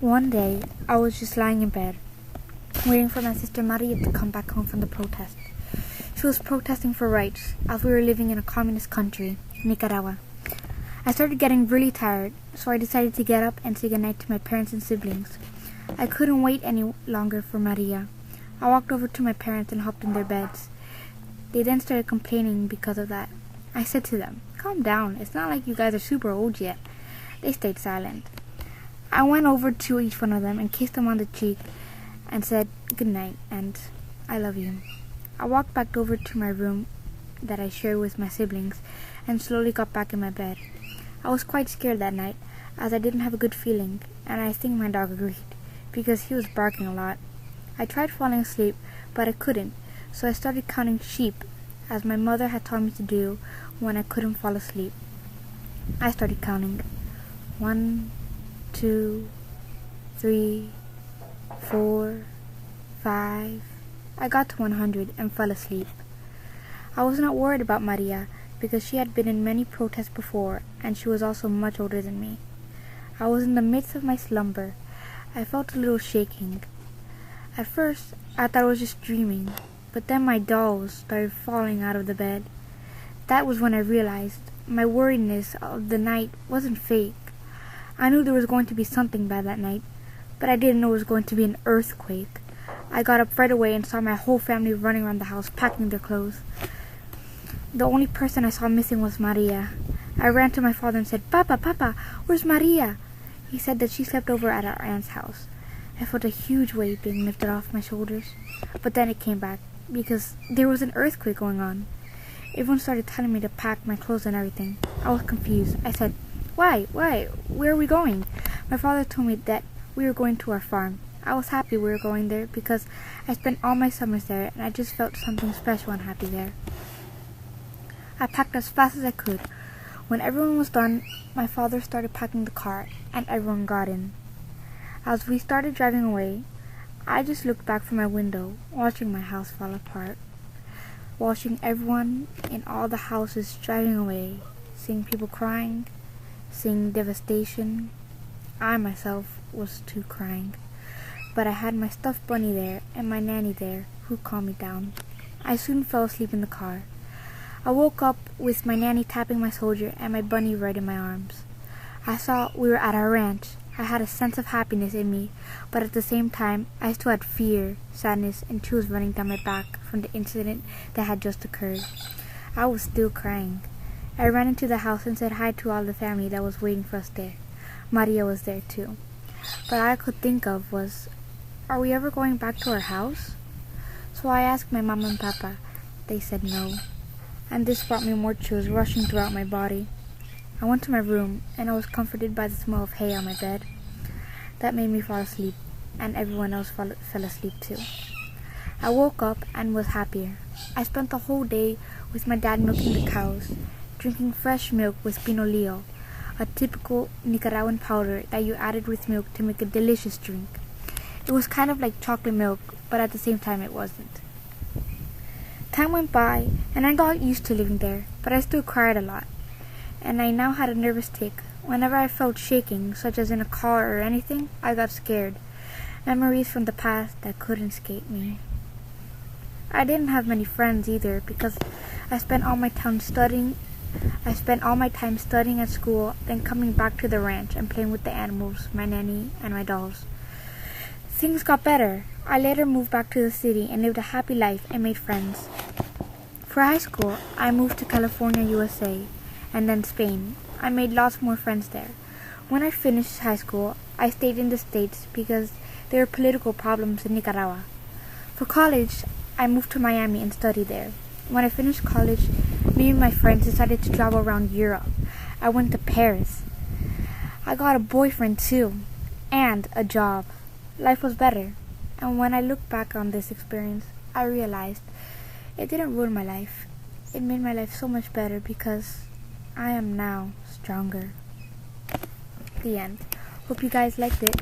One day, I was just lying in bed, waiting for my sister Maria to come back home from the protest. She was protesting for rights, as we were living in a communist country, Nicaragua. I started getting really tired, so I decided to get up and say goodnight to my parents and siblings. I couldn't wait any longer for Maria. I walked over to my parents and hopped in their beds. They then started complaining because of that. I said to them, "Calm down, it's not like you guys are super old yet." They stayed silent. I went over to each one of them and kissed them on the cheek and said good night and "I love you." I walked back over to my room that I shared with my siblings and slowly got back in my bed. I was quite scared that night, as I didn't have a good feeling, and I think my dog agreed, because he was barking a lot. I tried falling asleep, but I couldn't, so I started counting sheep, as my mother had taught me to do when I couldn't fall asleep. I started counting. 1, 2, 3, 4, 5. I got to 100 and fell asleep. I was not worried about Maria, because she had been in many protests before, and she was also much older than me. I was in the midst of my slumber. I felt a little shaking. At first, I thought I was just dreaming, but then my dolls started falling out of the bed. That was when I realized my worriedness of the night wasn't fake. I knew there was going to be something bad that night, but I didn't know it was going to be an earthquake. I got up right away and saw my whole family running around the house packing their clothes. The only person I saw missing was Maria. I ran to my father and said, Papa, where's Maria?" He said that she slept over at our aunt's house. I felt a huge weight being lifted off my shoulders, but then it came back, because there was an earthquake going on. Everyone started telling me to pack my clothes and everything. I was confused. I said, Why? Where are we going?" My father told me that we were going to our farm. I was happy we were going there because I spent all my summers there and I just felt something special and happy there. I packed as fast as I could. When everyone was done, my father started packing the car and everyone got in. As we started driving away, I just looked back from my window, watching my house fall apart, watching everyone in all the houses driving away, seeing people crying, seeing devastation. I myself was too crying, but I had my stuffed bunny there and my nanny there who calmed me down. I soon fell asleep in the car. I woke up with my nanny tapping my shoulder and my bunny right in my arms. I saw we were at our ranch. I had a sense of happiness in me, but at the same time, I still had fear, sadness, and chills running down my back from the incident that had just occurred. I was still crying. I ran into the house and said hi to all the family that was waiting for us there. Maria was there too. But all I could think of was, are we ever going back to our house? So I asked my mom and papa. They said no. And this brought me more chills rushing throughout my body. I went to my room, and I was comforted by the smell of hay on my bed. That made me fall asleep, and everyone else fell asleep too. I woke up and was happier. I spent the whole day with my dad milking the cows, drinking fresh milk with pinolio, a typical Nicaraguan powder that you added with milk to make a delicious drink. It was kind of like chocolate milk, but at the same time it wasn't. Time went by, and I got used to living there, but I still cried a lot. And I now had a nervous tic. Whenever I felt shaking, such as in a car or anything, I got scared. Memories from the past that couldn't escape me. I didn't have many friends either, because I spent all my time studying at school, then coming back to the ranch and playing with the animals, my nanny, and my dolls. Things got better. I later moved back to the city and lived a happy life and made friends. For high school, I moved to California, USA, and then Spain. I made lots more friends there. When I finished high school, I stayed in the States because there were political problems in Nicaragua. For college, I moved to Miami and studied there. When I finished college, me and my friends decided to travel around Europe. I went to Paris. I got a boyfriend too, and a job. Life was better. And when I look back on this experience, I realized it didn't ruin my life. It made my life so much better because I am now stronger. The end. Hope you guys liked it.